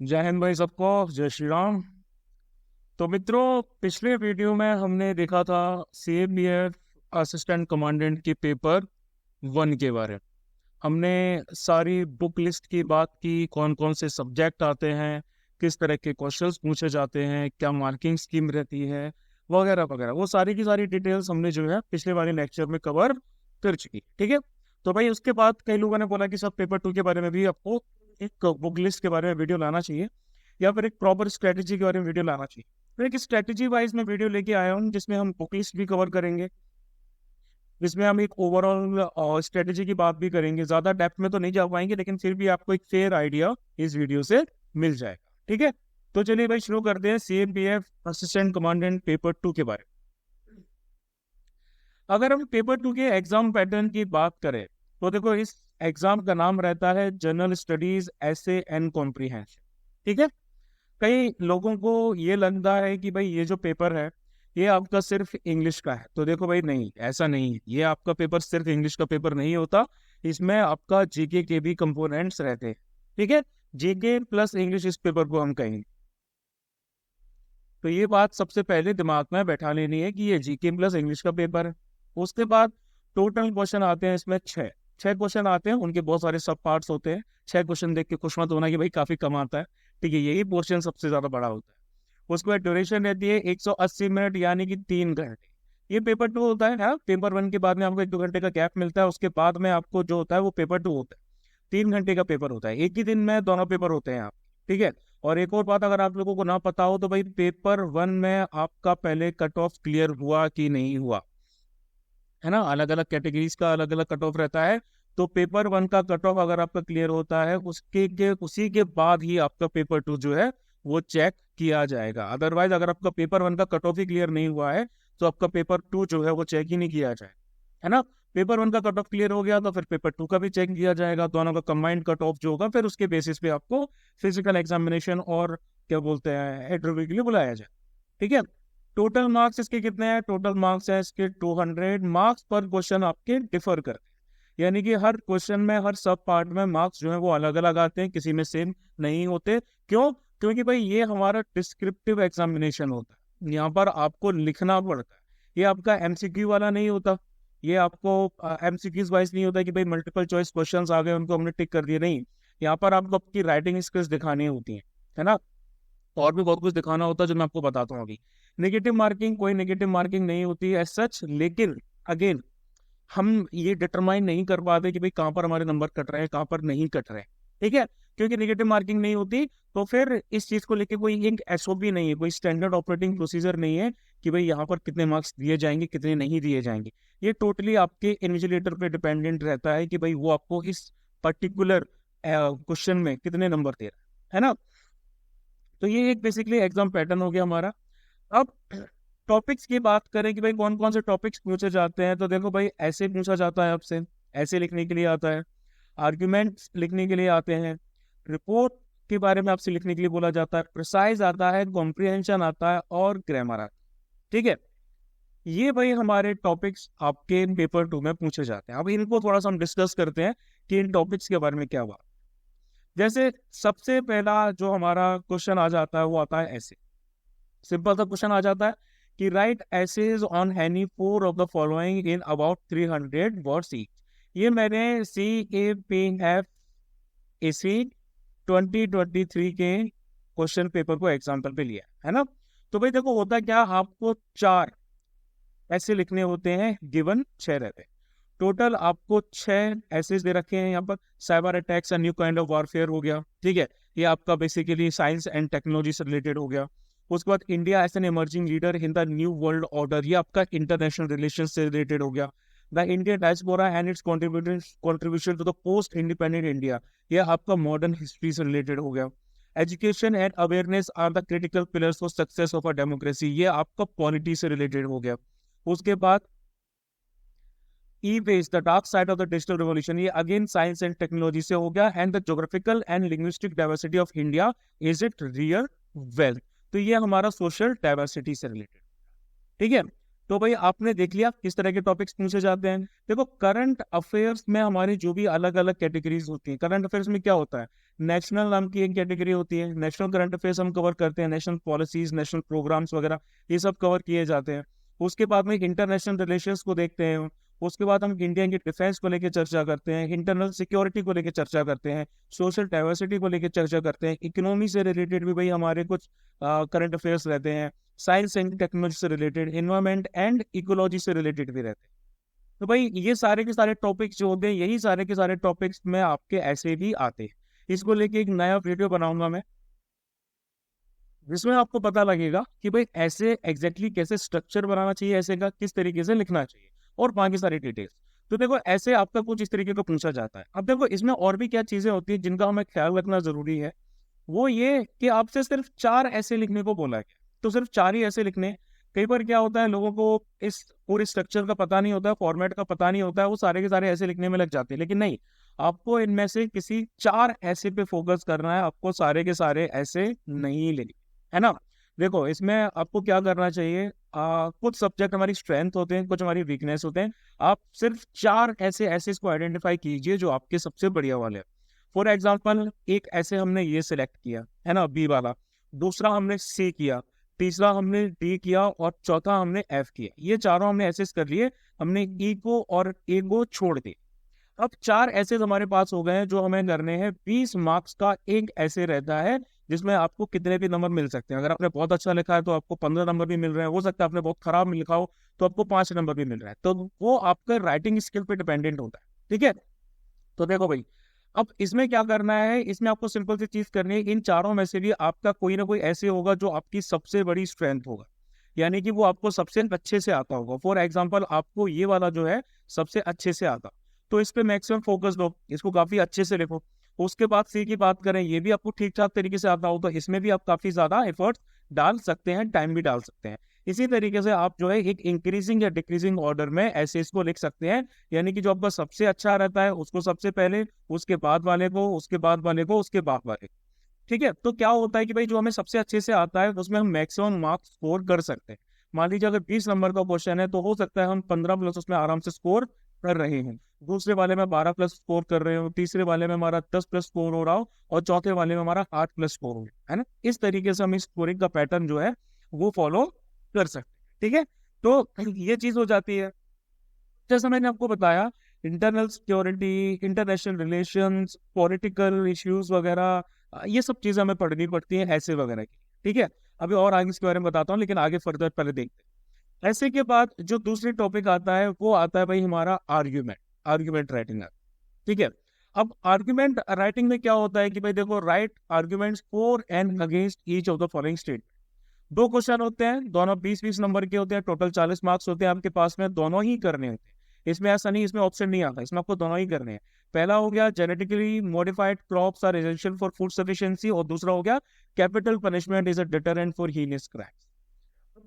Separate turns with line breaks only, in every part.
जय हिंद भाई सबको, जय श्री राम। तो मित्रों, पिछले वीडियो में हमने देखा था CAPF असिस्टेंट कमांडेंट की पेपर 1 के बारे में। हमने सारी बुक लिस्ट की बात की, कौन कौन से सब्जेक्ट आते हैं, किस तरह के क्वेश्चंस पूछे जाते हैं, क्या मार्किंग स्कीम रहती है, वगैरह वगैरह। वो सारी की सारी डिटेल्स हमने जो है पिछले वाले लेक्चर में कवर कर चुकी। ठीक है। तो भाई उसके बाद कई लोगों ने बोला कि सब पेपर 2 के बारे में भी आपको एक बुक लिस्ट के बारे में वीडियो लाना चाहिए, या फिर एक प्रॉपर स्ट्रेटेजी के बारे में वीडियो लाना चाहिए। तो एक स्ट्रेटेजी वाइज में वीडियो लेके आया हूँ, जिसमें हम बुक लिस्ट भी कवर करेंगे, जिसमें हम एक ओवरऑल स्ट्रेटेजी की बात भी करेंगे। ज्यादा डेप्थ में तो नहीं जा पाएंगे, लेकिन फिर भी आपको एक फेयर आइडिया इस वीडियो से मिल जाएगा। ठीक है। तो चलिए भाई शुरू करते हैं CAPF असिस्टेंट कमांडेंट पेपर 2 के बारे में। अगर हम पेपर 2 के एग्जाम पैटर्न की बात करें तो देखो, इस एग्जाम का नाम रहता है जनरल स्टडीज ऐसे एंड कॉम्प्रीहेंशन। ठीक है। कई लोगों को ये लगता है कि भाई ये जो पेपर है ये आपका सिर्फ इंग्लिश का है। तो देखो भाई, नहीं, ऐसा नहीं है। ये आपका पेपर सिर्फ इंग्लिश का पेपर नहीं होता, इसमें आपका जीके के भी कंपोनेंट्स रहते हैं। ठीक है। जीके प्लस इंग्लिश इस पेपर को हम कहेंगे। तो ये बात सबसे पहले दिमाग में बैठा लेनी है कि ये जीके प्लस इंग्लिश का पेपर है। उसके बाद टोटल क्वेश्चन आते हैं इसमें छह क्वेश्चन आते हैं, उनके बहुत सारे सब पार्ट्स होते हैं। 6 क्वेश्चन देख के खुश मत होना कि भाई काफी कम आता है। ठीक है, यही पोर्शन सबसे ज्यादा बड़ा होता है। उसके बाद ड्यूरेशन रहती है 180 मिनट, यानी कि 3 घंटे। ये पेपर 2 होता है। हाँ, पेपर 1 के बाद में आपको 1-2 घंटे का गैप मिलता है, उसके बाद में आपको जो होता है वो पेपर 2 होता है। 3 घंटे का पेपर होता है, एक ही दिन में दोनों पेपर होते हैं आप। ठीक है। और एक और बात अगर आप लोगों को ना पता हो, तो भाई पेपर 1 में आपका पहले कट ऑफ क्लियर हुआ कि नहीं हुआ, है ना। अलग अलग कैटेगरीज का अलग अलग कट ऑफ रहता है। तो पेपर 1 का कट ऑफ अगर आपका क्लियर होता है, उसी के बाद ही आपका पेपर 2 जो है वो चेक किया जाएगा। अदरवाइज अगर आपका पेपर 1 का कट ऑफ ही क्लियर नहीं हुआ है, तो आपका पेपर 2 जो है वो चेक ही नहीं किया जाएगा, है ना। पेपर 1 का कट ऑफ क्लियर हो गया तो फिर पेपर 2 का भी चेक किया जाएगा। दोनों का कंबाइंड कट ऑफ जो होगा, फिर उसके बेसिस पे आपको फिजिकल एग्जामिनेशन और क्या बोलते हैं इंटरव्यू के लिए बुलाया जाए। ठीक है। टोटल मार्क्स इसके कितने हैं? टोटल मार्क्स है इसके 200 मार्क्स पर क्वेश्चन आपके डिफर करते हैं, यानी कि हर क्वेश्चन में, हर सब पार्ट में मार्क्स जो है वो अलग अलग आते हैं, किसी में सेम नहीं होते। क्यों? क्योंकि भाई ये हमारा डिस्क्रिप्टिव एग्जामिनेशन होता है, यहाँ पर आपको लिखना पड़ता है। ये आपका MCQ वाला नहीं होता, ये आपको MCQs वाइज नहीं होता कि भाई मल्टीपल चॉइस क्वेश्चंस आ गए उनको हमने टिक कर दिए। नहीं, यहाँ पर आपको आपकी राइटिंग स्किल्स दिखानी होती है, है ना। और भी बहुत कुछ दिखाना होता है जो मैं आपको बताता हूँ अभी। नेगेटिव मार्किंग, कोई नेगेटिव मार्किंग नहीं होती है एज सच, लेकिन अगेन हम ये डिटरमाइन नहीं कर पाते कि भाई कहाँ पर हमारे नंबर कट रहे हैं, कहाँ पर नहीं कट रहे हैं। ठीक है। क्योंकि नेगेटिव मार्किंग नहीं होती, तो फिर इस चीज को लेके कोई एक SOP नहीं है, कोई स्टैंडर्ड ऑपरेटिंग प्रोसीजर नहीं है कि भाई यहाँ पर कितने मार्क्स दिए जाएंगे, कितने नहीं दिए जाएंगे। ये टोटली आपके इन्विजिलेटर पे डिपेंडेंट रहता है कि भाई वो आपको इस पर्टिकुलर क्वेश्चन में कितने नंबर दे रहा है ना। तो ये एक बेसिकली एग्जाम पैटर्न हो गया हमारा। अब टॉपिक्स की बात करें कि भाई कौन कौन से टॉपिक्स पूछे जाते हैं, तो देखो भाई, ऐसे पूछा जाता है आपसे, ऐसे लिखने के लिए आता है। आर्ग्यूमेंट्स लिखने के लिए आते हैं। रिपोर्ट के बारे में आपसे लिखने के लिए बोला जाता है। प्रिसाइज आता है, कॉम्प्रिहेंशन आता है, और ग्रामर आता है। ठीक है। ये भाई हमारे टॉपिक्स आपके पेपर 2 में पूछे जाते हैं। अब इनको थोड़ा सा हम डिस्कस करते हैं कि इन टॉपिक्स के बारे में क्या हुआ। जैसे सबसे पहला जो हमारा क्वेश्चन आ जाता है वो आता है ऐसे। सिंपल सा क्वेश्चन आ जाता है कि write essays on any 4 of the following in about 300 words each. ये मैंने CAPF AC 2023 के क्वेश्चन पेपर को एग्जाम्पल पे लिया है ना। तो भाई देखो, होता क्या, आपको 4 ऐसे लिखने होते हैं, गिवन 6 रहते हैं। टोटल आपको 6 ऐसेज दे रखे हैं यहाँ पर। Cyber attacks and new kind of warfare हो गया। ठीक है, ये आपका बेसिकली साइंस एंड टेक्नोलॉजी से रिलेटेड हो गया। उसके बाद India as an emerging leader in the new world order, ये आपका इंटरनेशनल रिलेशन से रिलेटेड हो गया। The Indian diaspora and its contribution to the post independent India, ये आपका मॉडर्न हिस्ट्री से रिलेटेड हो गया। Education and awareness are the critical pillars for success of a democracy, ये आपका पॉलिटी से रिलेटेड हो गया। उसके बाद e-waste the dark side of the digital revolution, ये अगेन साइंस एंड टेक्नोलॉजी से हो गया। And the geographical and linguistic diversity of India, is it real wealth, तो ये हमारा सोशल डाइवर्सिटी से रिलेटेड। ठीक है। तो भाई आपने देख लिया किस तरह के टॉपिक्स पूछे जाते हैं। देखो करंट अफेयर्स में हमारी जो भी अलग अलग कैटेगरीज होती है, करंट अफेयर्स में क्या होता है, नेशनल नाम की एक कैटेगरी होती है, नेशनल करंट अफेयर्स हम कवर करते हैं, नेशनल पॉलिसीज, नेशनल प्रोग्राम्स वगैरह ये सब कवर किए जाते हैं। उसके बाद में इंटरनेशनल रिलेशंस को देखते हैं। उसके बाद हम इंडिया की डिफेंस को लेकर चर्चा करते हैं, इंटरनल सिक्योरिटी को लेकर चर्चा करते हैं, सोशल डाइवर्सिटी को लेकर चर्चा करते हैं, इकोनॉमी से रिलेटेड भी भाई हमारे कुछ करंट अफेयर्स रहते हैं, साइंस एंड टेक्नोलॉजी से रिलेटेड, इन्वायरमेंट एंड इकोलॉजी से रिलेटेड भी रहते हैं। तो भाई ये सारे के सारे टॉपिक्स जो होते हैं, यही सारे के सारे टॉपिक्स में आपके ऐसे भी आते हैं। इसको लेके एक नया वीडियो बनाऊंगा मैं, जिसमें आपको पता लगेगा कि भाई ऐसे एग्जैक्टली कैसे स्ट्रक्चर बनाना चाहिए, ऐसे का किस तरीके से लिखना चाहिए, और बाकी सारी डिटेल्स। तो देखो ऐसे आपका कुछ इस तरीके का पूछा जाता है। अब देखो इसमें और भी क्या चीजें होती है जिनका हमें ख्याल रखना जरूरी है। वो ये कि आपसे सिर्फ 4 ऐसे लिखने को बोला गया, तो सिर्फ 4 ही ऐसे लिखने। कई बार क्या होता है, लोगों को इस पूरे स्ट्रक्चर का पता नहीं होता है, फॉर्मेट का पता नहीं होता है, वो सारे के सारे ऐसे लिखने में लग जाते हैं। लेकिन नहीं, आपको इनमें से किसी 4 ऐसे पे फोकस करना है, आपको सारे के सारे ऐसे नहीं लिखने, है ना। देखो इसमें आपको क्या करना चाहिए, कुछ सब्जेक्ट हमारी स्ट्रेंथ होते हैं, कुछ हमारी वीकनेस होते हैं। आप सिर्फ 4 ऐसे ऐसे इसको आइडेंटिफाई कीजिए जो आपके सबसे बढ़िया वाले हैं। फॉर एग्जाम्पल एक ऐसे हमने ये सिलेक्ट किया है ना, बी वाला, दूसरा हमने सी किया, तीसरा हमने डी किया, और चौथा हमने एफ किया। ये चारों हमने ऐसे कर लिए, हमने ई को और ए को छोड़ दिए। अब 4 ऐसे हमारे पास हो गए हैं जो हमें करने हैं। 20 मार्क्स का एक ऐसे रहता है जिसमें आपको कितने भी नंबर मिल सकते हैं। अगर आपने बहुत अच्छा लिखा है तो आपको 15 नंबर भी मिल रहे हैं, हो सकता है आपने बहुत खराब लिखा हो तो आपको 5 नंबर भी मिल रहा है। तो वो आपके राइटिंग स्किल पे डिपेंडेंट होता है, ठीक है। तो देखो भाई, अब इसमें क्या करना है, इसमें आपको सिंपल सी चीज करनी है। इन चारों में से भी आपका कोई ना कोई ऐसे होगा जो आपकी सबसे बड़ी स्ट्रेंथ होगा, यानी कि वो आपको सबसे अच्छे से आता होगा। फॉर एग्जाम्पल आपको ये वाला जो है सबसे अच्छे से आता, तो इस पे मैक्सिमम फोकस दो, इसको काफी अच्छे से लिखो। उसके बाद सी की बात करें, ये भी आपको ठीक ठाक तरीके से आता हो तो इसमें भी आप काफी ज्यादा एफर्ट्स डाल सकते हैं, टाइम भी डाल सकते हैं। इसी तरीके से आप जो है एक इंक्रीजिंग या डिक्रीजिंग ऑर्डर में ऐसे इसको लिख सकते हैं, यानी कि जो आपका सबसे अच्छा रहता है उसको सबसे पहले, उसके बाद वाले को, उसके बाद वाले को, उसके बाद वाले को। ठीक है। तो क्या होता है कि भाई जो हमें सबसे अच्छे से आता है उसमें हम मैक्सिमम मार्क्स स्कोर कर सकते हैं। मान लीजिए अगर 20 नंबर का क्वेश्चन है तो हो सकता है हम 15 प्लस उसमें आराम से स्कोर कर रहे हैं, दूसरे वाले में 12 प्लस स्कोर कर रहे हो, तीसरे वाले में हमारा 10 प्लस स्कोर हो रहा हो, और चौथे वाले में हमारा 8 प्लस स्कोर हो गया, है ना। इस तरीके से हम इस स्कोरिंग का पैटर्न जो है वो फॉलो कर सकते हैं, ठीक है। तो ये चीज हो जाती है। जैसा मैंने आपको बताया, internal security, international relations, political issues वगैरह, ये सब चीजें हमें पढ़नी पड़ती हैं ऐसे वगैरह की, ठीक है। अभी और आगे इसके बारे में बताता हूँ, लेकिन आगे फर्दर पहले देखते हैं। ऐसे के बाद जो दूसरी टॉपिक आता है वो आता है भाई हमारा आर्ग्यूमेंट, आर्ग्यूमेंट राइटिंग, ठीक है। अब आर्ग्यूमेंट राइटिंग में क्या होता है कि भाई देखो, right arguments for and against each of the following state. 2 question होते हैं, दोनों 20-20 नंबर के होते हैं, टोटल 40 मार्क्स होते हैं आपके पास में, दोनों ही करने होते हैं। इसमें ऐसा नहीं इसमें ऑप्शन नहीं आता, इसमें आपको दोनों ही करने हैं। पहला हो गया genetically modified crops are essential for food sufficiency, और दूसरा हो गया capital punishment is a deterrent for heinous crimes.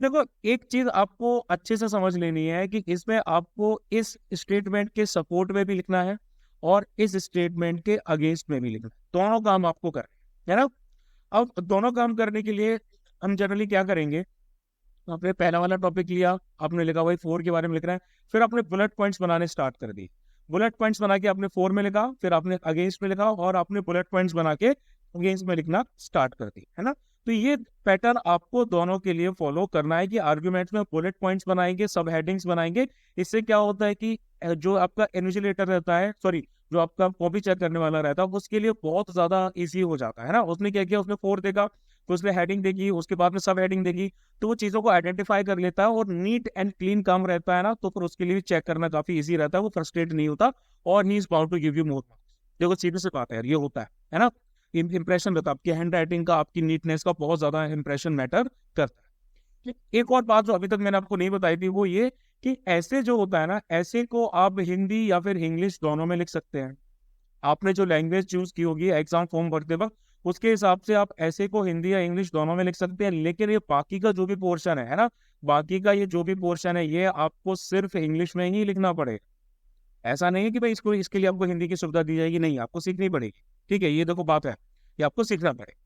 देखो एक चीज आपको अच्छे से समझ लेनी है कि इसमें आपको इस स्टेटमेंट के सपोर्ट में भी लिखना है और इस स्टेटमेंट के अगेंस्ट में भी लिखना है, दोनों काम आपको करना है ना। अब दोनों काम करने के लिए हम जनरली क्या करेंगे, आपने पहला वाला टॉपिक लिया, आपने लिखा भाई 4 के बारे में लिख रहे हैं, फिर आपने बुलेट पॉइंट्स बनाने स्टार्ट कर दी। बुलेट पॉइंट्स बना के आपने 4 में लिखा, फिर आपने अगेंस्ट में लिखा, और आपने बुलेट पॉइंट्स बना के अगेंस्ट में लिखना स्टार्ट कर दी, है ना। तो ये पैटर्न आपको दोनों के लिए फॉलो करना है कि आर्ग्यूमेंट्स में बुलेट पॉइंट्स बनाएंगे, सब हेडिंग्स बनाएंगे। इससे क्या होता है कि जो आपका इन्विजिलेटर रहता है, सॉरी जो आपका कॉपी चेक करने वाला रहता है, उसके लिए बहुत ज्यादा इजी हो जाता है ना। उसने क्या किया, उसने 4 देखा, तो उसने हेडिंग देखी, उसके बाद में सब हेडिंग देखी, तो वो चीजों को आइडेंटिफाई कर लेता है और नीट एंड क्लीन काम रहता है ना, तो फिर उसके लिए चेक करना काफी इजी रहता है, वो फ्रस्ट्रेट नहीं होता, और he is bound to give you more. देखो सीधी सी बात है यार, ये होता है ना। इंप्रेशन रहता है आपकी हैंड राइटिंग का, आपकी नीटनेस का बहुत ज्यादा इंप्रेशन मैटर करता है। एक और बात जो अभी तक मैंने आपको नहीं बताई थी वो ये कि ऐसे जो होता है ना, ऐसे को आप हिंदी या फिर इंग्लिश दोनों में लिख सकते हैं। आपने जो लैंग्वेज चूज की होगी एग्जाम फॉर्म भरते वक्त, उसके हिसाब से आप ऐसे को हिंदी या इंग्लिश दोनों में लिख सकते हैं। लेकिन ये बाकी का जो भी पोर्शन है ना, बाकी का ये जो भी पोर्शन है ये आपको सिर्फ इंग्लिश में ही लिखना पड़ेगा। ऐसा नहीं है कि भाई इसको इसके लिए आपको हिंदी की सुविधा दी जाएगी, नहीं, आपको सीखनी पड़ेगी, ठीक है। ये देखो बात है, ये आपको सीखना पड़ेगा।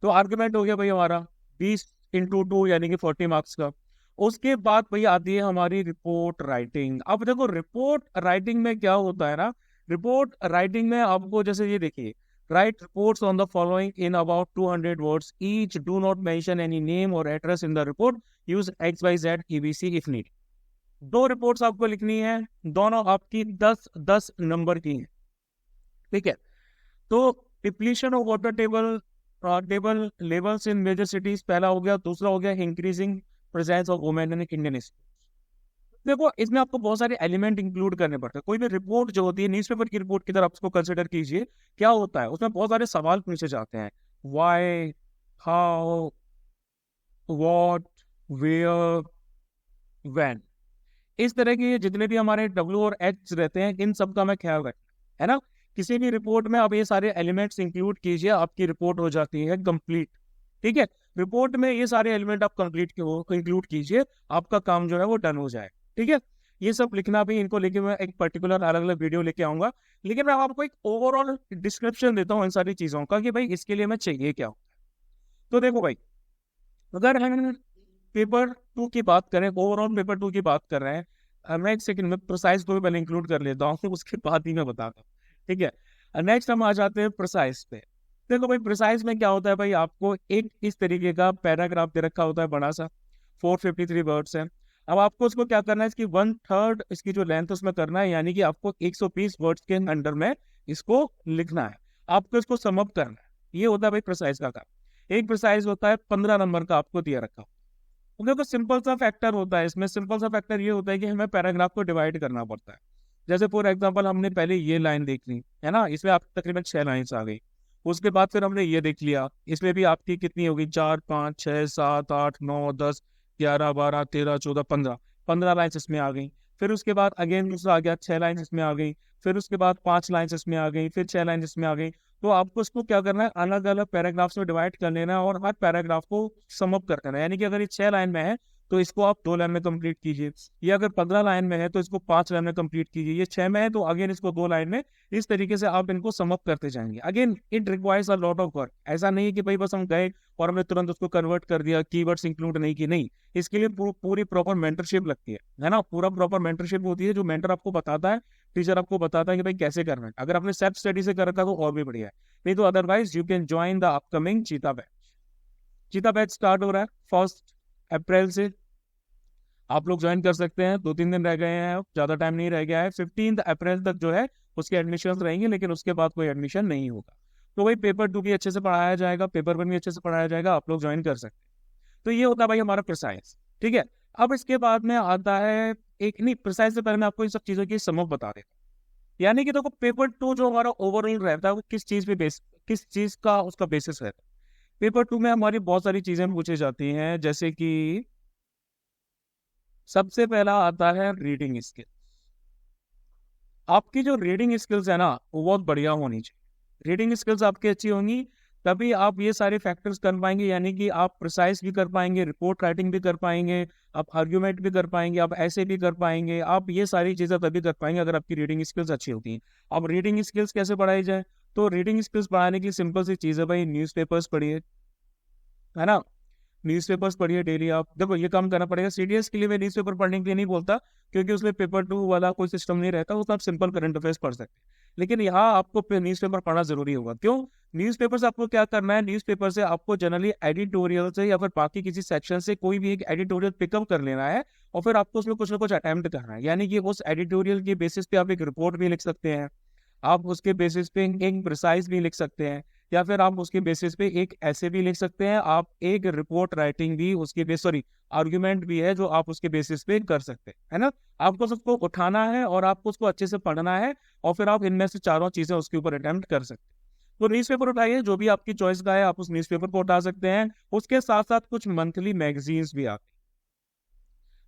तो आर्गुमेंट हो गया भाई हमारा 20 × 2 यानी कि 40 मार्क्स का। उसके बाद भाई आती है हमारी रिपोर्ट राइटिंग। अब देखो रिपोर्ट राइटिंग में क्या होता है ना, रिपोर्ट राइटिंग में आपको जैसे ये देखिए, write reports on the following in about 200 words each, do not mention any name or address in the report, use XYZ EBC if need. दो रिपोर्ट्स आपको लिखनी है, दोनों आपकी 10-10 नंबर की हैं, ठीक है। तो depletion of water table levels in major cities पहला हो गया, दूसरा हो गया increasing presence of women in Indian school. देखो इसमें आपको बहुत सारे एलिमेंट इंक्लूड करने पड़ते हैं। कोई भी रिपोर्ट जो होती है, न्यूज़पेपर की रिपोर्ट की तरह आप उसको कंसिडर कीजिए। क्या होता है उसमें बहुत सारे सवाल पूछे जाते हैं, why, how, what, where, when, इस तरह के जितने भी हमारे W और H रहते हैं, इन सब का मैं ख्याल रखना है ना। किसी भी रिपोर्ट में आप ये सारे एलिमेंट्स इंक्लूड कीजिए, आपकी रिपोर्ट हो जाती है कंप्लीट, ठीक है। रिपोर्ट में ये सारे एलिमेंट आप कंप्लीट इंक्लूड कीजिए, आपका काम जो है वो डन हो जाए, ठीक है। ये सब लिखना भी, इनको लेके मैं एक पर्टिकुलर अलग अलग वीडियो लेके आऊंगा, लेकिन मैं आपको एक ओवरऑल डिस्क्रिप्शन देता हूँ इन सारी चीजों का कि भाई इसके लिए मैं चाहिए क्या। तो देखो भाई, अगर हम पेपर 2 की बात करें, ओवरऑल पेपर 2 की बात कर रहे हैं, मैं एक सेकंड में प्रिसाइज को भी पहले इंक्लूड कर लेता हूँ, उसके बाद ही मैं बताता हूँ, ठीक है। नेक्स्ट हम आ जाते हैं प्रिसाइज पे। देखो भाई प्रिसाइज में क्या होता है, भाई आपको एक इस तरीके का पैराग्राफ दे रखा होता है बड़ा सा, 453 वर्ड्स है। अब आपको उसको क्या करना है, इसकी 1/3 इसकी जो लेंथ उसमें करना है, यानी कि आपको 120 वर्ड्स के अंडर में इसको लिखना है, आपको इसको समअप करना है। ये होता है भाई प्रिसाइज का काम। एक प्रिसाइज होता है 15 नंबर का, आपको दिया रखा। देखो सिंपल सा फैक्टर होता है इसमें, सिंपल सा फैक्टर ये होता है कि हमें पैराग्राफ को डिवाइड करना पड़ता है। जैसे फॉर एग्जांपल हमने पहले ये लाइन देख ली है ना, इसमें आप तकरीबन 6 लाइन्स आ गई। उसके बाद फिर हमने ये देख लिया, इसमें भी आपकी कितनी होगी, 4, 5, 6, 7, 8, 9, 10, 11, 12, 13, 14, 15, 15 लाइन्स इसमें आ गई। फिर उसके बाद अगेन दूसरा आ गया, 6 लाइन्स इसमें आ गई। फिर उसके बाद 5 लाइन्स इसमें आ गई, फिर 6 लाइन्स इसमें आ गई। तो आपको इसको क्या करना है, अलग अलग पैराग्राफ्स में डिवाइड कर लेना है और हर पैराग्राफ को समअप कर देना है। यानी कि अगर ये 6 लाइन में है तो इसको आप 2 लाइन में कंप्लीट कीजिए, ये अगर 15 लाइन में है तो इसको 5 लाइन में कंप्लीट कीजिए, ये 6 में है तो अगेन इसको 2 लाइन में। इस तरीके से आप इनको समअप करते जाएंगे। Again it requires a lot of work. ऐसा नहीं है कि भाई बस हम गए और हमने तुरंत उसको कन्वर्ट कर दिया, कीवर्ड्स इंक्लूड नहीं की, नहीं। इसके लिए पूरी प्रॉपर मेंटरशिप लगती है ना, पूरा प्रॉपर मेंटरशिप होती है, जो मेंटर आपको बताता है, टीचर आपको बताता है कि भाई कैसे करना है। अगर आपने सेल्फ स्टडी से कर रखा तो और भी बढ़िया है, नहीं तो otherwise you can join the upcoming चीता बैच। चीता बैच स्टार्ट हो रहा है 1 अप्रैल से, आप लोग ज्वाइन कर सकते हैं। 2-3 दिन रह गए हैं, ज्यादा टाइम नहीं रह गया है। 15 अप्रैल तक जो है उसके एडमिशन रहेंगे, लेकिन उसके बाद कोई एडमिशन नहीं होगा। तो वही पेपर 2 भी अच्छे से पढ़ाया जाएगा, पेपर 1 भी अच्छे से पढ़ाया जाएगा, आप लोग ज्वाइन कर सकते हैं। तो ये होता है भाई हमारा प्रिसाइज, ठीक है। अब इसके बाद में आता है एक, नहीं प्रिसाइज से पहले मैं आपको इन सब चीजों की समझ बता देता हूँ। यानी कि देखो पेपर 2 जो हमारा ओवरऑल रहता है वो किस चीज पे किस चीज का उसका बेसिस रहता है। पेपर 2 में हमारी बहुत सारी चीजें पूछी जाती हैं, जैसे कि सबसे पहला आता है रीडिंग स्किल। आपकी जो रीडिंग स्किल्स है ना वो बहुत बढ़िया होनी चाहिए। रीडिंग स्किल्स आपकी अच्छी होंगी तभी आप ये सारे फैक्टर्स कर पाएंगे, यानी कि आप प्रिसाइज भी कर पाएंगे, रिपोर्ट राइटिंग भी कर पाएंगे, आप आर्ग्यूमेंट भी कर पाएंगे, आप ऐसे भी कर पाएंगे। आप ये सारी चीजें तभी कर पाएंगे अगर आपकी रीडिंग स्किल्स अच्छी होती हैं। अब रीडिंग स्किल्स कैसे बढ़ाई जाए, तो रीडिंग स्किल्स बढ़ाने की सिंपल सी चीज़ है भाई, न्यूज़पेपर्स पढ़िए, है ना। न्यूज़पेपर्स पढ़िए डेली। आप देखो ये काम करना पड़ेगा। सीडीएस के लिए मैं न्यूज़पेपर पढ़ने के लिए नहीं बोलता, क्योंकि उसमें पेपर 2 वाला कोई सिस्टम नहीं रहता, उसमें आप सिंपल करंट अफेयर्स पढ़ सकते हैं। लेकिन यहाँ आपको न्यूज़पेपर पढ़ना जरूरी होगा। क्यों? न्यूज़पेपर से आपको क्या करना है, न्यूज़पेपर से आपको जनरली एडिटोरियल से या फिर बाकी किसी सेक्शन से कोई भी एक एडिटोरियल पिकअप कर लेना है और फिर आपको उसमें कुछ ना कुछ अटेम्प्ट करना है। यानी कि उस एडिटोरियल के बेसिस पे आप एक रिपोर्ट भी लिख सकते हैं, आप उसके बेसिस पे एक प्रिसाइज भी लिख सकते हैं, या फिर आप उसके बेसिस पे एक ऐसे भी लिख सकते हैं, आप एक रिपोर्ट राइटिंग भी उसके बेस सॉरी आर्ग्यूमेंट भी है जो आप उसके बेसिस पे कर सकते हैं, है ना। आपको सबको उठाना है और आपको उसको अच्छे से पढ़ना है और फिर आप इनमें से चारों चीजें उसके ऊपर अटेम्प्ट कर सकते हैं। तो न्यूज़पेपर उठाइए, जो भी आपकी चॉइस का है आप उस न्यूज़पेपर को उठा सकते हैं। उसके साथ साथ कुछ मंथली मैगजीन्स भी आती हैं।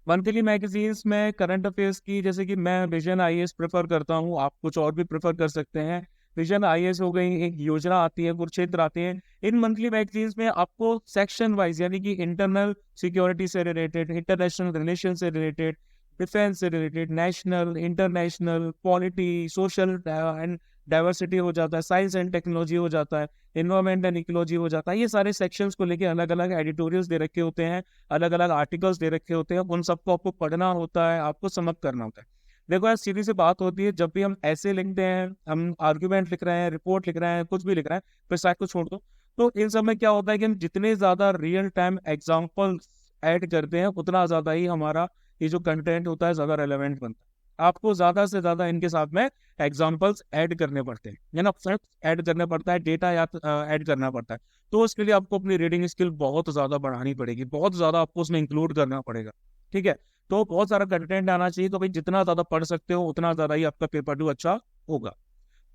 मंथली मैगजीन्स में करंट अफेयर्स की, जैसे कि मैं विजन आईएएस प्रेफर करता हूँ, आप कुछ और भी प्रेफर कर सकते हैं। विजन आईएएस हो गई, एक योजना आती है, कुरुक्षेत्र आती है। इन मंथली मैगजीन्स में आपको सेक्शन वाइज, यानी कि इंटरनल सिक्योरिटी से रिलेटेड, इंटरनेशनल रिलेशन से रिलेटेड, डिफेंस से related, national, international, polity, social and diversity हो जाता है, साइंस एंड टेक्नोलॉजी हो जाता है, इन्वायरमेंट एंड इकोलॉजी हो जाता है। ये सारे सेक्शंस को लेके अलग अलग एडिटोरियल्स दे रखे होते हैं, अलग अलग आर्टिकल्स दे रखे होते हैं, उन सबको आपको पढ़ना होता है, आपको समझ करना होता है। देखो यार, सीधी सी बात होती है, जब भी हम ऐसे लिखते हैं, हम आर्ग्यूमेंट लिख रहे हैं, रिपोर्ट लिख रहे हैं, कुछ भी लिख रहे हैं, प्रिसाइज को छोड़ दो, तो इन सब में क्या होता है कि हम जितने ज्यादा रियल टाइम एग्जाम्पल ऐड करते हैं, उतना ज्यादा ही हमारा ये जो कंटेंट होता है ज्यादा रेलेवेंट बनता है। आपको ज्यादा से ज्यादा इनके साथ में एग्जाम्पल्स ऐड करने पड़ते हैं, है ना, फैक्ट्स ऐड करना पड़ता है, डेटा या ऐड करना पड़ता है। तो उसके लिए आपको अपनी रीडिंग स्किल बहुत ज्यादा बढ़ानी पड़ेगी, बहुत ज्यादा आपको उसमें इंक्लूड करना पड़ेगा। ठीक है, तो बहुत सारा कंटेंट आना चाहिए। तो भाई जितना ज्यादा पढ़ सकते हो उतना ज्यादा ही आपका पेपर टू अच्छा होगा।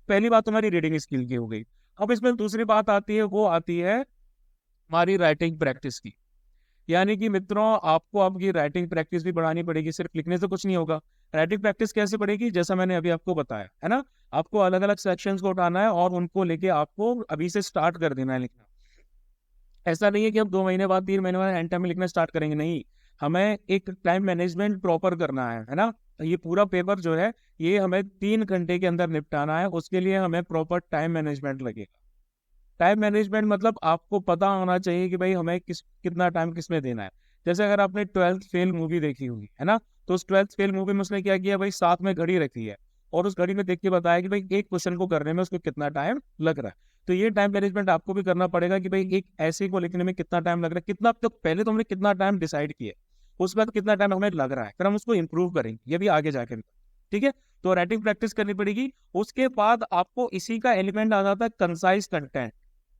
पहली बात तुम्हारी रीडिंग स्किल की हो गई। अब इसमें दूसरी बात आती है, वो आती है हमारी राइटिंग प्रैक्टिस की। यानी कि मित्रों, आपको आपकी राइटिंग प्रैक्टिस भी बढ़ानी पड़ेगी, सिर्फ लिखने से कुछ नहीं होगा। राइटिंग प्रैक्टिस कैसे बढ़ेगी, जैसा मैंने अभी आपको बताया है ना, आपको अलग अलग सेक्शंस को उठाना है और उनको लेके आपको अभी से स्टार्ट कर देना है लिखना। ऐसा नहीं है कि हम 2 महीने बाद 3 महीने बाद एंड टाइम में लिखना स्टार्ट करेंगे, नहीं। हमें एक टाइम मैनेजमेंट प्रॉपर करना है ना। ये पूरा पेपर जो है ये हमें 3 घंटे के अंदर निपटाना है, उसके लिए हमें प्रॉपर टाइम मैनेजमेंट लगेगा। टाइम मैनेजमेंट मतलब आपको पता होना चाहिए कि भाई हमें कितना टाइम किस में देना है। जैसे अगर आपने 12th फेल मूवी देखी होगी, है ना, तो उस 12th फेल मूवी में उसने क्या किया भाई, साथ में घड़ी रखी है और उस घड़ी में देख के बताया कि भाई एक क्वेश्चन को करने में उसको कितना टाइम लग रहा है। तो ये टाइम मैनेजमेंट आपको भी करना पड़ेगा कि भाई एक ऐसे को लिखने में कितना टाइम लग रहा है, कितना तो पहले तो हमने कितना टाइम डिसाइड किया, उस बाद कितना टाइम हमें लग रहा है, फिर हम उसको इम्प्रूव करेंगे, ये भी आगे जाके भी। ठीक है, तो राइटिंग प्रैक्टिस करनी पड़ेगी। उसके बाद आपको इसी का एलिमेंट आ जाता है कंसाइज कंटेंट।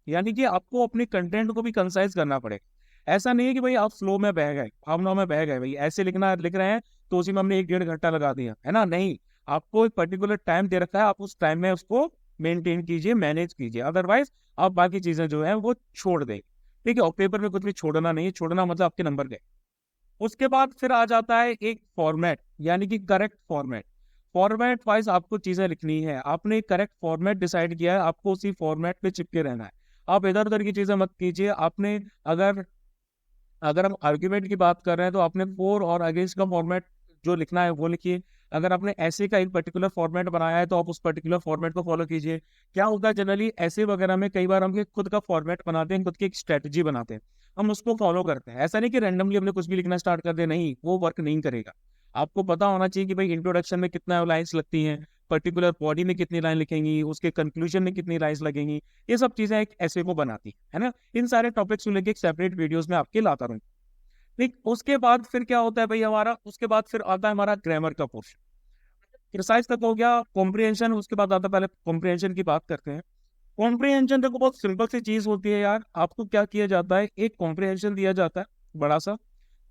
यानी कि आपको अपने कंटेंट को भी कंसाइज करना पड़ेगा। ऐसा नहीं है कि भाई आप फ्लो में बह गए, भावनाओं में बह गए, भाई ऐसे लिख रहे हैं तो उसी में हमने 1-1.5 घंटा लगा दिया, है ना, नहीं। आपको एक पर्टिकुलर टाइम दे रखा है, आप उस टाइम में उसको मेंटेन कीजिए, मैनेज कीजिए, अदरवाइज आप बाकी चीजें जो है वो छोड़ देंगे। ठीक है, और पेपर में कुछ भी छोड़ना नहीं है, छोड़ना मतलब आपके नंबर गए। उसके बाद फिर आ जाता है एक फॉर्मेट, यानी कि करेक्ट फॉर्मेट। फॉर्मेट वाइज आपको चीजें लिखनी है, आपने एक करेक्ट फॉर्मेट डिसाइड किया है, आपको उसी फॉर्मेट पे चिपके रहना है। आप इधर उधर की चीजें मत कीजिए। आपने अगर अगर हम आर्ग्यूमेंट की बात कर रहे हैं तो आपने फॉर और अगेंस्ट का फॉर्मेट जो लिखना है वो लिखिए। अगर आपने ऐसे का एक पर्टिकुलर फॉर्मेट बनाया है तो आप उस पर्टिकुलर फॉर्मेट को फॉलो कीजिए। क्या होता है जनरली ऐसे वगैरह में, कई बार हम खुद का फॉर्मेट बनाते हैं, खुद की एक स्ट्रेटजी बनाते हैं, हम उसको फॉलो करते हैं। ऐसा नहीं कि रैंडमली हमने कुछ भी लिखना स्टार्ट कर दे, नहीं, वो वर्क नहीं करेगा। आपको पता होना चाहिए कि भाई इंट्रोडक्शन में कितना लाइन्स लगती हैं, पर्टिकुलर बॉडी में कितनी लाइन लिखेंगी, उसके कंक्लूजन में कितनी लाइन्स लगेंगी, ये सब चीजें एक ऐसे को बनाती है ना। इन सारे टॉपिक्स को लेकर एक सेपरेट वीडियोस में आपके लाता रहूँ। ठीक, उसके बाद फिर क्या होता है भाई हमारा, उसके बाद फिर आता है हमारा ग्रामर का पोर्शन। एक्सरसाइज तक हो गया, कॉम्प्रिहेंशन उसके बाद आता है। पहले कॉम्प्रिहेंशन की बात करते हैं। कॉम्प्रिहेंशन देखो बहुत सिंपल सी चीज होती है यार। आपको क्या किया जाता है, एक कॉम्प्रिहेंशन दिया जाता है, बड़ा सा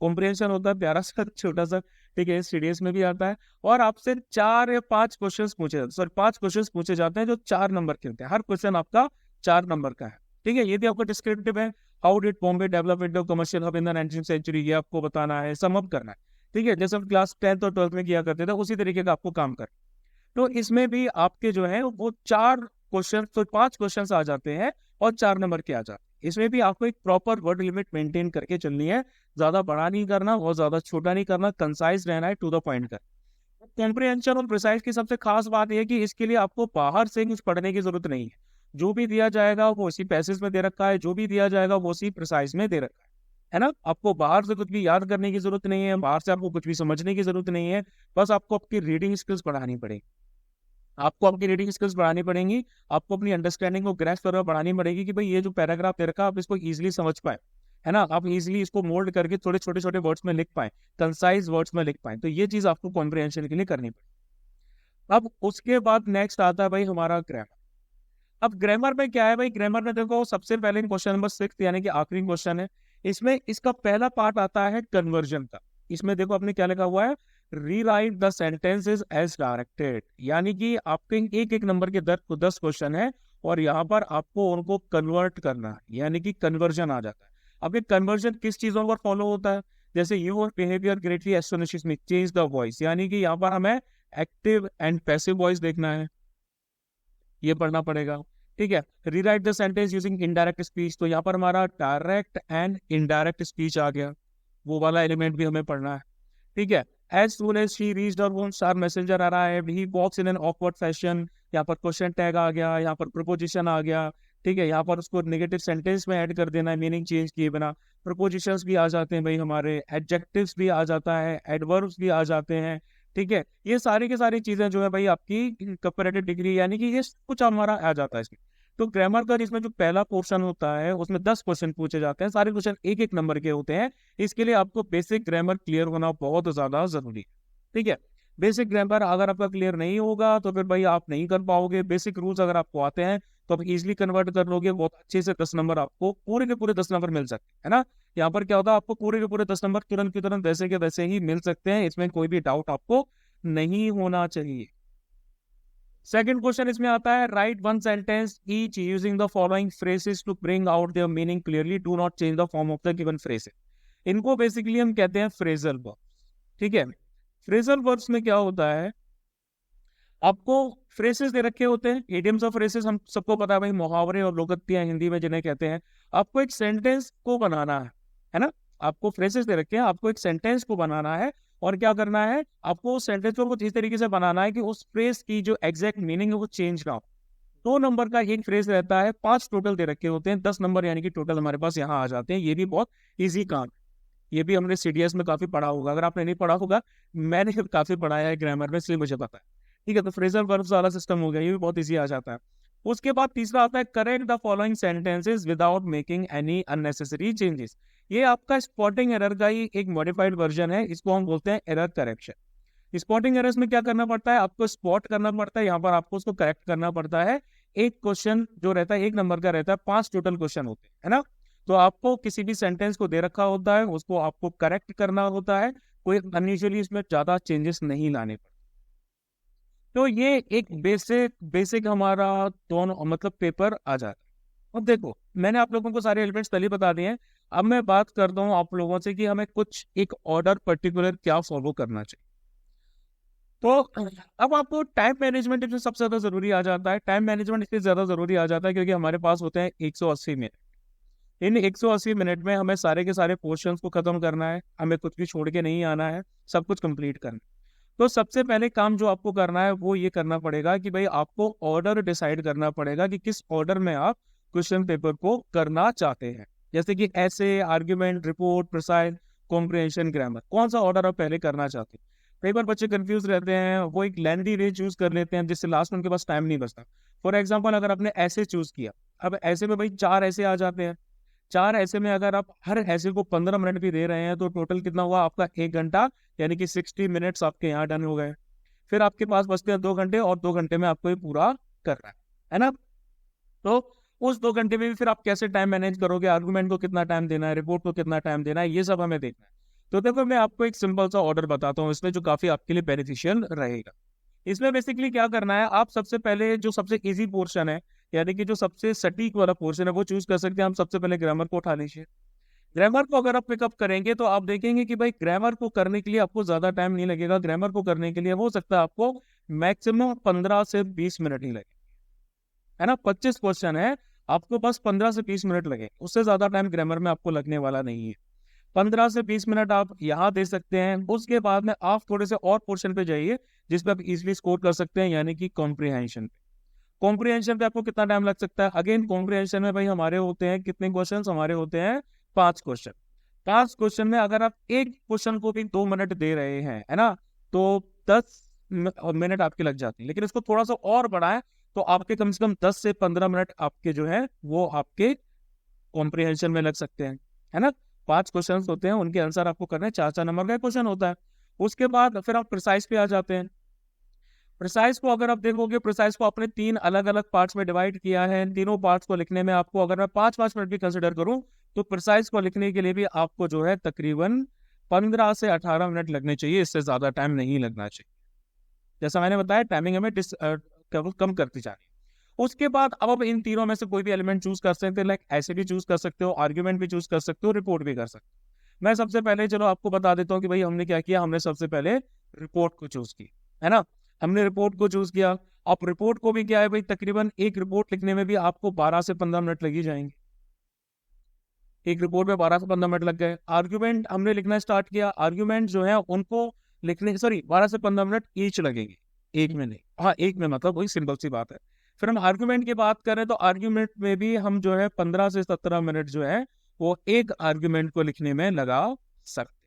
कॉम्प्रिहेंशन होता है, प्यारा सा, छोटा सा, ठीक है, सीडीएस में भी आता है। और आपसे 4 या 5 क्वेश्चन पूछे जाते हैं, सॉरी 5 क्वेश्चन पूछे जाते हैं जो 4 नंबर के होते हैं। हर क्वेश्चन आपका 4 नंबर का है। ठीक है, ये भी आपका डिस्क्रिप्टिव है। How did Bombay develop into commercial hub in the 19th century, ये आपको बताना है, सम अप करना है। ठीक है, जैसे हम क्लास 10th और 12th में किया करते थे, उसी तरीके का आपको काम कर। तो इसमें भी आपके जो है वो 4 क्वेश्चन, तो 5 क्वेश्चन आ जाते हैं और 4 नंबर के आ जाते हैं। इसमें भी आपको एक प्रॉपर वर्ड लिमिट मेंटेन करके चलनी है, ज्यादा बड़ा नहीं करना और ज्यादा छोटा नहीं करना, कंसाइज रहना है, टू द पॉइंट कर। कॉम्प्रिहेंशन और प्रिसाइज की सबसे खास बात यह है कि इसके लिए आपको बाहर से कुछ पढ़ने की जरूरत नहीं है। जो भी दिया जाएगा वो उसी पैसेज में दे रखा है, जो भी दिया जाएगा वो उसी प्रिसाइज में दे रखा है ना। आपको बाहर से कुछ भी याद करने की जरूरत नहीं है, बाहर से आपको कुछ भी समझने की जरूरत नहीं है। बस आपको आपकी रीडिंग स्किल्स बढ़ानी पड़ेगी, आपको अपनी रीडिंग स्किल्स बढ़ानी पड़ेंगी, आपको अपनी अंडरस्टैंडिंग को ग्रैस्प करना बढ़ानी पड़ेगी कि भाई ये जो पैराग्राफ दे रखा है आप इसको इजीली समझ पाए, है ना, आप इजीली इसको मोल्ड करके थोड़े छोटे छोटे वर्ड्स में लिख पाए, कंसाइज वर्ड्स में लिख पाए। तो ये चीज आपको कॉम्प्रिहेंशन के लिए करनी पड़ेगी। अब उसके बाद नेक्स्ट आता है भाई हमारा ग्रामर। अब ग्रामर में क्या है भाई, ग्रामर में देखो सबसे पहले क्वेश्चन नंबर 6 यानी कि आखिरी क्वेश्चन है, इसमें इसका पहला पार्ट आता है कन्वर्जन का। इसमें देखो आपने क्या लिखा हुआ है, rewrite the sentences as directed. यानी कि आपके एक एक नंबर के 10 क्वेश्चन है और यहाँ पर आपको उनको कन्वर्ट करना है, यानी कि कन्वर्जन आ जाता है। अब ये कन्वर्जन किस चीजों पर फॉलो होता है, जैसे your behaviour greatly astonishes me, change the voice, यानी कि यहाँ पर हमें एक्टिव एंड पैसिव वॉइस देखना है, ये पढ़ना पड़ेगा। ठीक है, rewrite the sentence using indirect speech, तो यहाँ पर हमारा डायरेक्ट एंड इनडायरेक्ट स्पीच आ गया, वो वाला एलिमेंट भी हमें पढ़ना है। ठीक है, as soon as she reached her home, star messenger arrived, he walks in an awkward fashion, यहाँ पर क्वेश्चन टैग आ गया, यहाँ पर प्रपोजिशन आ गया, ठीक है, यहाँ पर उसको नेगेटिव सेंटेंस में ऐड कर देना है मीनिंग चेंज किए बिना। प्रपोजिशंस भी आ जाते हैं भाई हमारे, एडजेक्टिव्स भी आ जाता है, एडवर्ब्स भी आ जाते हैं, ठीक है। ये सारी की सारी चीजें जो है भाई आपकी कंपैरेटिव डिग्री यानी कि ये सब कुछ हमारा आ जाता है इसमें। तो ग्रामर का इसमें जो पहला पोर्शन होता है उसमें 10 क्वेश्चन पूछे जाते हैं, सारे क्वेश्चन एक एक नंबर के होते हैं। इसके लिए आपको बेसिक ग्रामर क्लियर होना बहुत ज्यादा जरूरी है, ठीक है। बेसिक ग्रामर अगर आपका क्लियर नहीं होगा तो फिर भाई आप नहीं कर पाओगे। बेसिक रूल्स अगर आपको आते हैं तो आप इजिली कन्वर्ट कर लोगे, बहुत अच्छे से 10 नंबर आपको पूरे के पूरे 10 नंबर मिल सकते हैं, है ना। यहाँ पर क्या होता है, आपको पूरे के पूरे 10 नंबर तुरंत की तुरंत वैसे के वैसे ही मिल सकते हैं, इसमें कोई भी डाउट आपको नहीं होना चाहिए। सेकंड क्वेश्चन इसमें आता है, write one sentence each using the following phrases to bring out their meaning clearly, do not change the form of the given phrases. इनको बेसिकली हम कहते हैं फ्रेजल वर्ब्स, ठीक है। फ्रेजल वर्ब्स में क्या होता है, आपको फ्रेसेस दे रखे होते हैं, इडियम्स और फ्रेसेस हम सबको पता है भाई, मुहावरे और लोकोक्तियां हिंदी में जिन्हें कहते हैं। आपको एक सेंटेंस को बनाना है ना। आपको फ्रेसेस दे रखे हैं, आपको एक सेंटेंस को बनाना है, और क्या करना है, आपको उस सेंटेंस को कुछ इस तरीके से बनाना है कि उस फ्रेज की जो एग्जैक्ट मीनिंग है वो चेंज ना हो। 2 नंबर का एक फ्रेज रहता है, 5 टोटल दे रखे होते हैं, 10 नंबर यानी कि टोटल हमारे पास यहाँ आ जाते हैं। ये भी बहुत ईजी काम है, ये भी हमने सीडीएस में काफी पढ़ा होगा, अगर आपने नहीं पढ़ा होगा मैंने काफी पढ़ाया है ग्रामर में, इसलिए मुझे पता है, ठीक है। तो फ्रेजल वर्ब्स वाला सिस्टम हो गया, ये भी बहुत इजी आ जाता है। उसके बाद तीसरा आता है, correct the following sentences without making any unnecessary changes. ये आपका स्पॉटिंग एरर का ही एक मॉडिफाइड वर्जन है, इसको हम बोलते हैं एरर करेक्शन। स्पॉटिंग एरर्स में क्या करना पड़ता है, आपको स्पॉट करना पड़ता है, यहाँ पर आपको उसको करेक्ट करना पड़ता है। एक क्वेश्चन जो रहता है 1 नंबर का रहता है, 5 टोटल क्वेश्चन होते हैं, है ना। तो आपको किसी भी सेंटेंस को दे रखा होता है, उसको आपको करेक्ट करना होता है, कोई अनयूजुअली इसमें ज्यादा चेंजेस नहीं लाने पड़ते। तो ये एक बेसिक बेसिक हमारा दोनों मतलब पेपर आ जाता है। अब देखो, मैंने आप लोगों को सारे एलिमेंट्स पहले बता दिए हैं, अब मैं बात करता हूँ आप लोगों से कि हमें कुछ एक ऑर्डर पर्टिकुलर क्या फॉलो करना चाहिए। तो अब आपको टाइम मैनेजमेंट इसमें सबसे ज्यादा जरूरी आ जाता है। टाइम मैनेजमेंट इसलिए ज्यादा जरूरी आ जाता है क्योंकि हमारे पास होते हैं 180 मिनट। इन 180 मिनट में हमें सारे के सारे पोर्शंस को खत्म करना है, हमें कुछ भी छोड़ के नहीं आना है, सब कुछ कंप्लीट करना है। तो सबसे पहले काम जो आपको करना है वो ये करना पड़ेगा कि भाई आपको ऑर्डर डिसाइड करना पड़ेगा कि किस ऑर्डर में आप क्वेश्चन पेपर को करना चाहते हैं। जैसे कि ऐसे, argument, report, precise, comprehension, grammar, कौन सा ऑर्डर आप पहले करना चाहते हैं। कई बार बच्चे कंफ्यूज रहते हैं, वो एक लेंथी वे चूज कर लेते हैं जिससे लास्ट में उनके पास टाइम नहीं बचता। फॉर एग्जाम्पल, अगर आपने ऐसे चूज किया, अब ऐसे में भाई 4 ऐसे आ जाते हैं। 4 ऐसे में अगर आप हर ऐसे को 15 मिनट भी दे रहे हैं तो टोटल कितना हुआ आपका, 1 घंटा, यानी कि 60 मिनट्स आपके यहाँ डन हो गए। फिर आपके पास बचते हैं 2 घंटे, और 2 घंटे में आपको ये पूरा करना है ना। तो उस 2 घंटे में भी फिर आप कैसे टाइम मैनेज करोगे, आर्गुमेंट को कितना टाइम देना है, रिपोर्ट को कितना टाइम देना है, ये सब हमें देखना है। तो देखो, मैं आपको एक सिंपल सा ऑर्डर बताता हूँ इसमें, जो काफी आपके लिए बेनिफिशियल रहेगा। इसमें बेसिकली क्या करना है, आप सबसे पहले जो सबसे इजी पोर्शन है, यानी कि जो सबसे सटीक वाला पोर्शन है, वो चूज कर सकते हैं। हम सबसे पहले ग्रामर को उठा लीजिए। ग्रामर को अगर आप पिकअप करेंगे तो आप देखेंगे कि भाई ग्रामर को करने के लिए आपको ज्यादा टाइम नहीं लगेगा। ग्रामर को करने के लिए हो सकता है आपको मैक्सिमम 15 से 20 मिनट ही लगे, है ना। 25 क्वेश्चन है, आपको बस 15 से 20 मिनट लगे, उससे ज्यादा टाइम ग्रामर में आपको लगने वाला नहीं है। 15 से 20 मिनट आप यहाँ दे सकते हैं। उसके बाद में आप थोड़े से और पोर्शन पे जाइए जिसपे आप इजिली स्कोर कर सकते हैं, यानी कि कॉम्प्रिहेंशन पे। कॉम्प्रिहेंशन पे आपको कितना टाइम लग सकता है, अगेन कॉम्प्रिहेंशन में भाई हमारे होते हैं कितने क्वेश्चन, हमारे होते हैं 5 क्वेश्चन। 5 क्वेश्चन में अगर आप एक क्वेश्चन को भी 2 मिनट दे रहे हैं, है ना, तो 10 मिनट आपके लग जाते हैं। लेकिन इसको थोड़ा सा और बढ़ाएं तो आपके कम से कम 10 से 15 मिनट आपके जो है वो आपके कॉम्प्रिहेंशन में लग सकते हैं, है ना। 5 क्वेश्चन होते हैं, उनके आंसर आपको करना है, 4 नंबर का क्वेश्चन होता है। उसके बाद फिर आप प्रिसाइज पे आ जाते हैं। प्रिसाइज को अगर आप देखोगे, प्रिसाइज को अपने 3 अलग अलग पार्ट्स में डिवाइड किया है। तीनों पार्ट्स को लिखने में आपको, अगर मैं 5-5 मिनट भी कंसिडर करूं, तो प्रिसाइज को लिखने के लिए भी आपको जो है तकरीबन 15 से 18 मिनट लगने चाहिए, इससे ज्यादा टाइम नहीं लगना चाहिए। जैसा मैंने बताया, टाइमिंग हमें कम करती जानी है। उसके बाद अब आप इन तीनों में से कोई भी एलिमेंट चूज कर सकते हैं, लाइक ऐसे भी चूज कर सकते हो, आर्ग्यूमेंट भी चूज कर सकते हो, रिपोर्ट भी कर सकते हो। मैं सबसे पहले चलो आपको बता देता हूँ कि भाई हमने क्या किया। हमने सबसे पहले रिपोर्ट को चूज की, है ना। हमने रिपोर्ट को चूज किया। अब रिपोर्ट को भी क्या है भाई, तकरीबन एक रिपोर्ट लिखने में भी आपको 12 से 15 मिनट लग ही जाएंगे। एक रिपोर्ट में 12 से 15 मिनट लग गए। आर्ग्यूमेंट हमने लिखना स्टार्ट किया। आर्ग्यूमेंट जो है उनको लिखने, सॉरी, 12 से 15 मिनट ईच लगेंगे, एक में नहीं। हाँ, एक में मतलब वही सिंपल सी बात है। फिर हम आर्ग्यूमेंट की बात करें तो आर्ग्यूमेंट में भी हम जो है 15 से 17 मिनट जो है वो एक आर्ग्यूमेंट को लिखने में लगा सकते हैं।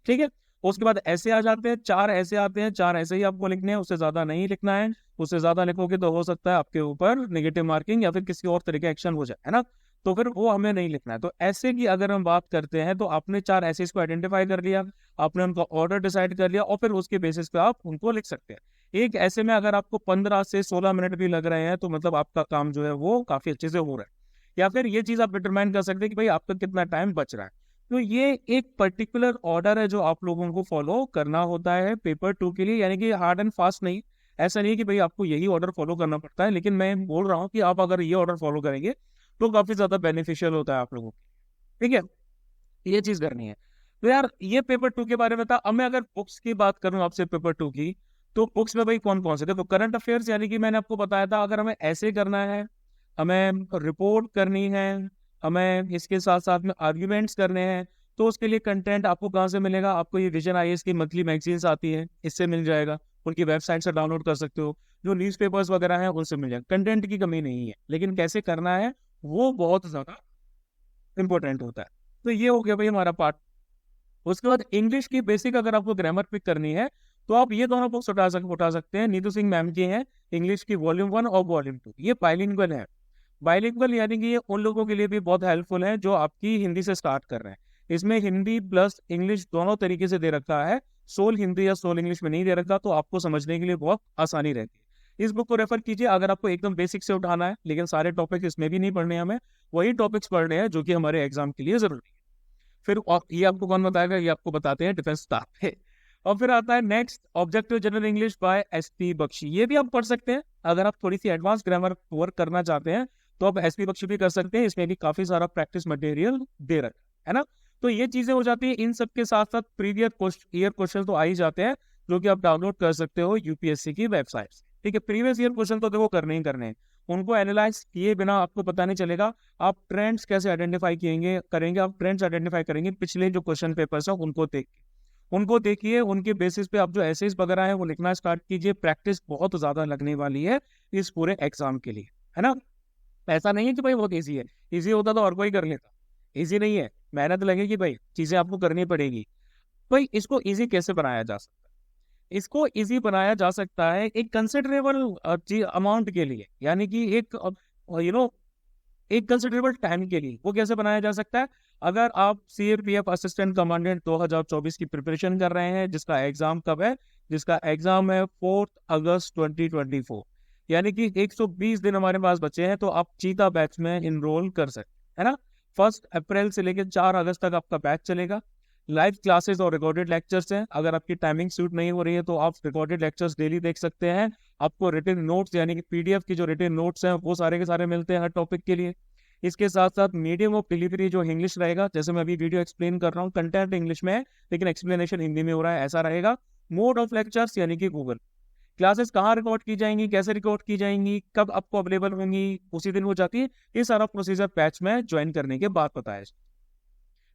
ठीक है। उसके बाद ऐसे आ जाते हैं, 4 ऐसे आते हैं, 4 ऐसे ही आपको लिखने हैं, उससे ज्यादा नहीं लिखना है। उससे ज्यादा लिखोगे तो हो सकता है आपके ऊपर नेगेटिव मार्किंग या फिर किसी और तरीके एक्शन हो जाए, है ना। तो फिर वो हमें नहीं लिखना है। तो ऐसे की अगर हम बात करते हैं तो आपने 4 ऐसे इसको आइडेंटिफाई कर लिया, आपने उनका ऑर्डर डिसाइड कर लिया और फिर उसके बेसिस पे आप उनको लिख सकते हैं। एक ऐसे में अगर आपको 15 से 16 मिनट भी लग रहे हैं तो मतलब आपका काम जो है वो काफी अच्छे से हो रहा है। या फिर ये चीज आप डिटरमाइन कर सकते हैं कि भाई आपका कितना टाइम बच रहा है। तो ये एक पर्टिकुलर ऑर्डर है जो आप लोगों को फॉलो करना होता है पेपर 2 के लिए, यानी कि हार्ड एंड फास्ट नहीं। ऐसा नहीं है कि भाई आपको यही ऑर्डर फॉलो करना पड़ता है, लेकिन मैं बोल रहा हूँ कि आप अगर ये ऑर्डर फॉलो करेंगे तो काफी ज्यादा बेनिफिशियल होता है आप लोगों को। ठीक है, ये चीज करनी है। तो यार ये पेपर 2 के बारे में था। अब मैं अगर बुक्स की बात करूं आपसे पेपर 2 की, तो बुक्स में भाई कौन कौन से, देखो करंट अफेयर्स यानी कि मैंने आपको बताया था अगर हमें ऐसे करना है, हमें रिपोर्ट करनी है, हमें इसके साथ साथ में आर्ग्यूमेंट्स करने हैं, तो उसके लिए कंटेंट आपको कहाँ से मिलेगा? आपको ये विजन आईएएस की मंथली मैगजीन्स आती है, इससे मिल जाएगा। उनकी वेबसाइट से डाउनलोड कर सकते हो। जो न्यूज़पेपर्स वगैरह हैं उनसे मिल जाएगा। कंटेंट की कमी नहीं है, लेकिन कैसे करना है वो बहुत ज्यादा इंपॉर्टेंट होता है। तो ये हो गया भाई हमारा पार्ट। उसके बाद इंग्लिश की बेसिक अगर आपको ग्रामर पिक करनी है तो आप ये दोनों बुक्स उठा सकते हैं। नीतू सिंह मैम की हैं, इंग्लिश की वॉल्यूम 1 और वॉल्यूम 2। ये बाइलिंगुअल है। बाइलिंगुअल यानी कि ये उन लोगों के लिए भी बहुत हेल्पफुल है जो आपकी हिंदी से स्टार्ट कर रहे हैं। इसमें हिंदी प्लस इंग्लिश दोनों तरीके से दे रखा है। सोल हिंदी या सोल इंग्लिश में नहीं दे रखा, तो आपको समझने के लिए बहुत आसानी रहती है। इस बुक को रेफर कीजिए अगर आपको एकदम बेसिक से उठाना है, लेकिन सारे टॉपिक्स इसमें भी नहीं पढ़ने हैं, हमें वही टॉपिक्स पढ़ने हैं जो कि हमारे एग्जाम के लिए जरूरी है। फिर ये आपको कौन बताएगा? ये आपको बताते हैं डिफेंस स्टाफ है। और फिर आता है next, objective general English by SP Bakshi. ये भी आप पढ़ सकते हैं अगर आप थोड़ी सी एडवांस ग्रामर वर्क करना चाहते हैं, तो आप एसपी बख्शी भी कर सकते हैं। इसमें भी काफी सारा प्रैक्टिस मटेरियल दे रखा है ना। तो ये चीजें हो जाती है। इन सब के साथ साथ प्रीवियस ईयर क्वेश्चन तो आ ही जाते हैं, जो कि आप डाउनलोड कर सकते हो यूपीएससी की वेबसाइट से। ठीक है, प्रीवियस ईयर क्वेश्चन तो देखो करने ही करने हैं। उनको एनालाइज किए बिना आपको पता नहीं चलेगा। आप ट्रेंड्स कैसे आइडेंटिफाई करेंगे, आप ट्रेंड्स आइडेंटिफाई करेंगे पिछले जो क्वेश्चन पेपर्स हैं उनको देखिए, उनके बेसिस पे आप जो एसेस वगैरह है वो लिखना स्टार्ट कीजिए। प्रैक्टिस बहुत ज्यादा लगने वाली है इस पूरे एग्जाम के लिए, है ना। ऐसा नहीं है कि भाई बहुत ईजी है, ईजी होता तो और कोई कर लेता। ईजी नहीं है, मेहनत लगेगी भाई, चीजें आपको करनी पड़ेगी। भाई इसको ईजी कैसे बनाया जा सकता है? इसको इजी बनाया जा सकता है एक कंसिडरेबल अमाउंट के लिए, यानी कि एक यू नो एक कंसिडरेबल टाइम के लिए। वो कैसे बनाया जा सकता है? अगर आप सीएपीएफ असिस्टेंट कमांडेंट 2024 की प्रिपरेशन कर रहे हैं, जिसका एग्जाम कब है? जिसका एग्जाम है 4 अगस्त 2024, यानी कि 120 दिन हमारे पास बचे हैं। तो आप चीता बैच में इनरोल कर सकते हैं, है ना। 1 अप्रैल से लेकर 4 अगस्त तक आपका बैच चलेगा। लाइव क्लासेस और रिकॉर्डेड लेक्चर्स हैं। अगर आपकी टाइमिंग सूट नहीं हो रही है तो आप रिकॉर्डेड लेक्चर्स डेली देख सकते हैं। आपको रिटन नोट्स यानी कि पीडीएफ की जो रिटन नोट्स हैं वो सारे के सारे मिलते हैं हर टॉपिक के लिए। इसके साथ साथ मीडियम ऑफ डिलीवरी जो इंग्लिश रहेगा, जैसे मैं अभी वीडियो एक्सप्लेन कर रहा हूँ, कंटेंट इंग्लिश में है लेकिन एक्सप्लेनेशन हिंदी में हो रहा है, ऐसा रहेगा। मोड ऑफ लेक्चर्स यानी कि गूगल क्लासेस कहाँ रिकॉर्ड की जाएंगी, कैसे रिकॉर्ड की जाएंगी, कब आपको अवेलेबल होंगी, उसी दिन हो जाती है। ये सारा प्रोसीजर बैच में ज्वाइन करने के बाद पता है।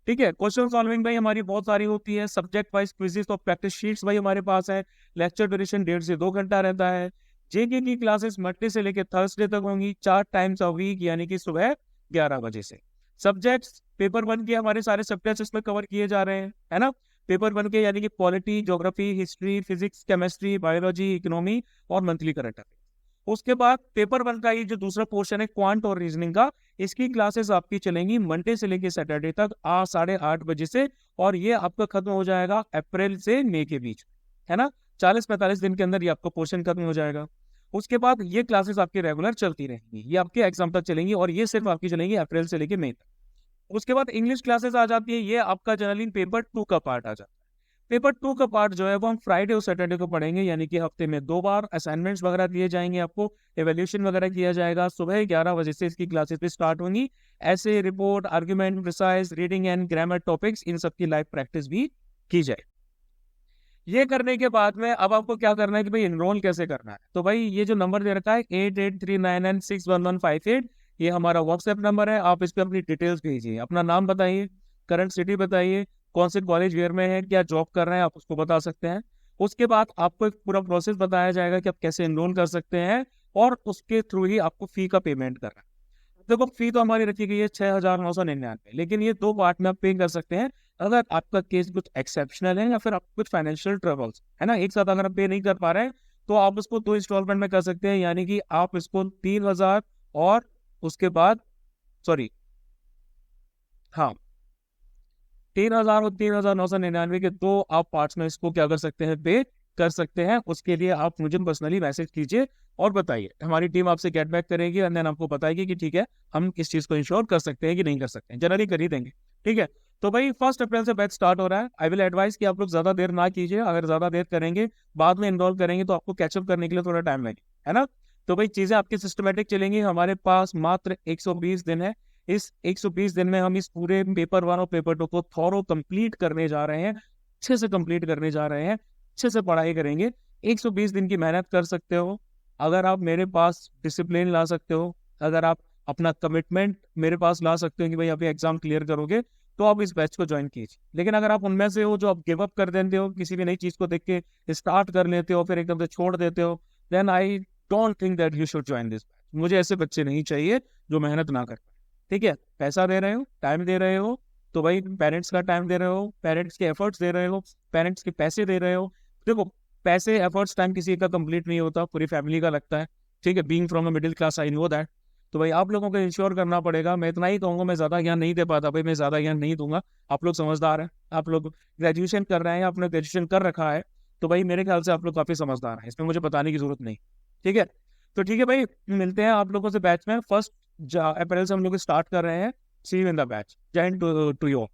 ठीक है, क्वेश्चन सॉल्विंग भाई हमारी बहुत सारी होती है। सब्जेक्ट वाइज क्विजेस और प्रैक्टिस शीट्स भाई हमारे पास है। लेक्चर ड्यूरेशन 1.5 से 2 घंटा रहता है। जेके की क्लासेस मंडे से लेकर थर्सडे तक होंगी, 4 टाइम्स अ वीक, यानी कि सुबह 11 बजे से। सब्जेक्ट्स पेपर 1 के हमारे सारे सब्जेक्ट्स इसमें कवर किए जा रहे हैं, है ना। पेपर 1 के यानी कि polity, geography, history, physics, chemistry, biology, economy और मंथली करंट अफेयर। उसके बाद पेपर 1 का ये जो दूसरा पोर्शन है क्वांट और रीजनिंग का, इसकी क्लासेस आपकी चलेंगी मंडे से लेकर सैटरडे तक 8:30 बजे से, और ये आपका खत्म हो जाएगा अप्रैल से मई के बीच, है ना। 40-45 दिन के अंदर ये आपका पोर्शन खत्म हो जाएगा। उसके बाद ये क्लासेस आपकी रेगुलर चलती रहेंगी, ये आपके एग्जाम तक चलेंगी, और ये सिर्फ आपकी चलेंगी अप्रैल से लेकर मई तक। उसके बाद इंग्लिश क्लासेस आ जाती है, ये आपका जनरली पेपर 2 का पार्ट आ जाता है। पेपर 2 का पार्ट जो है वो हम फ्राइडे और सैटरडे को पढ़ेंगे, यानी कि हफ्ते में 2 बार असाइनमेंट्स वगैरह दिए जाएंगे, आपको एवेल्यूशन वगैरह किया जाएगा। सुबह 11 बजे से इसकी क्लासेस भी स्टार्ट होंगी। ऐसे report, argument, precise, reading and grammar topics, इन सब की लाइव प्रैक्टिस भी की जाए। ये करने के बाद में अब आपको क्या करना है कि भाई इनरोल कैसे करना है। तो भाई ये जो नंबर दे रखा है 8839961158, ये हमारा व्हाट्सएप नंबर है। आप इस पर अपनी डिटेल्स भेजिए, अपना नाम बताइए, करंट सिटी बताइए, कौन से कॉलेज वेयर में है, क्या जॉब कर रहे हैं, आप उसको बता सकते हैं। उसके बाद आपको एक पूरा प्रोसेस बताया जाएगा कि आप कैसे एनरोल कर सकते हैं, और उसके थ्रू ही आपको फी का पेमेंट करना है। देखो फी तो हमारी रखी गई है 6,999, लेकिन ये दो पार्ट में आप पे कर सकते हैं। अगर आपका केस कुछ एक्सेप्शनल है या फिर आपको कुछ फाइनेंशियल ट्रबल्स है ना, एक साथ अगर आप पे नहीं कर पा रहे हैं, तो आप उसको 2 इंस्टॉलमेंट में कर सकते हैं। यानी कि आप इसको 3,000 और उसके बाद, सॉरी, हाँ, 3,000 और 3,999 के दो आप पार्ट्स में इसको क्या कर सकते हैं, पे कर सकते हैं। उसके लिए आप मुझे पर्सनली मैसेज कीजिए और बताइए, हमारी टीम आपसे गेट बैक करेगी एंड देन आपको बताएगी कि ठीक है हम इस चीज को इंश्योर कर सकते हैं कि नहीं कर सकते हैं, जनरली कर ही देंगे। ठीक है, तो भाई 1 अप्रैल से बैच स्टार्ट हो रहा है। आई विल एडवाइस कि आप लोग ज्यादा देर ना कीजिए, अगर ज्यादा देर करेंगे बाद में इनरोल करेंगे तो आपको कैचअप करने के लिए थोड़ा टाइम लगेगा, है ना। तो भाई चीजें आपकी सिस्टमेटिक चलेंगी। हमारे पास मात्र 120 दिन है। इस 120 दिन में हम इस पूरे पेपर 1 और पेपर 2 को थॉरो कंप्लीट करने जा रहे हैं, अच्छे से कंप्लीट करने जा रहे हैं, अच्छे से पढ़ाई करेंगे। 120 दिन की मेहनत कर सकते हो अगर आप मेरे पास डिसिप्लिन ला सकते हो, अगर आप अपना कमिटमेंट मेरे पास ला सकते हो कि भाई अभी एग्जाम क्लियर करोगे, तो आप इस बैच को ज्वाइन कीजिए। लेकिन अगर आप उनमें से हो जो आप गिव अप कर देते हो, किसी भी नई चीज को देख के स्टार्ट कर लेते हो फिर एकदम से छोड़ देते हो, then I don't think that you should join this batch. मुझे ऐसे बच्चे नहीं चाहिए जो मेहनत ना कर। ठीक है, पैसा दे रहे हो, टाइम दे रहे हो, तो भाई पेरेंट्स का टाइम दे रहे हो, पेरेंट्स के एफर्ट्स दे रहे हो, पेरेंट्स के पैसे दे रहे हो। देखो पैसे, एफर्ट्स, टाइम किसी का कंप्लीट नहीं होता, पूरी फैमिली का लगता है। ठीक है, being from a middle class I know that. तो भाई आप लोगों को इंश्योर करना पड़ेगा। मैं इतना ही कहूंगा, मैं ज्यादा ज्ञान नहीं दे पाता भाई, मैं ज्यादा ज्ञान नहीं दूंगा। आप लोग समझदार हैं, आप लोग ग्रेजुएशन कर रहे हैं, आपने ग्रेजुएशन कर रखा है, तो भाई मेरे ख्याल से आप लोग काफी समझदार हैं, इसमें मुझे बताने की जरूरत नहीं। ठीक है, तो ठीक है भाई, मिलते हैं आप लोगों से बैच में। 1 अप्रैल से हम लोग स्टार्ट कर रहे हैं। सी यू इन द बैच। जय हिंद टू यू।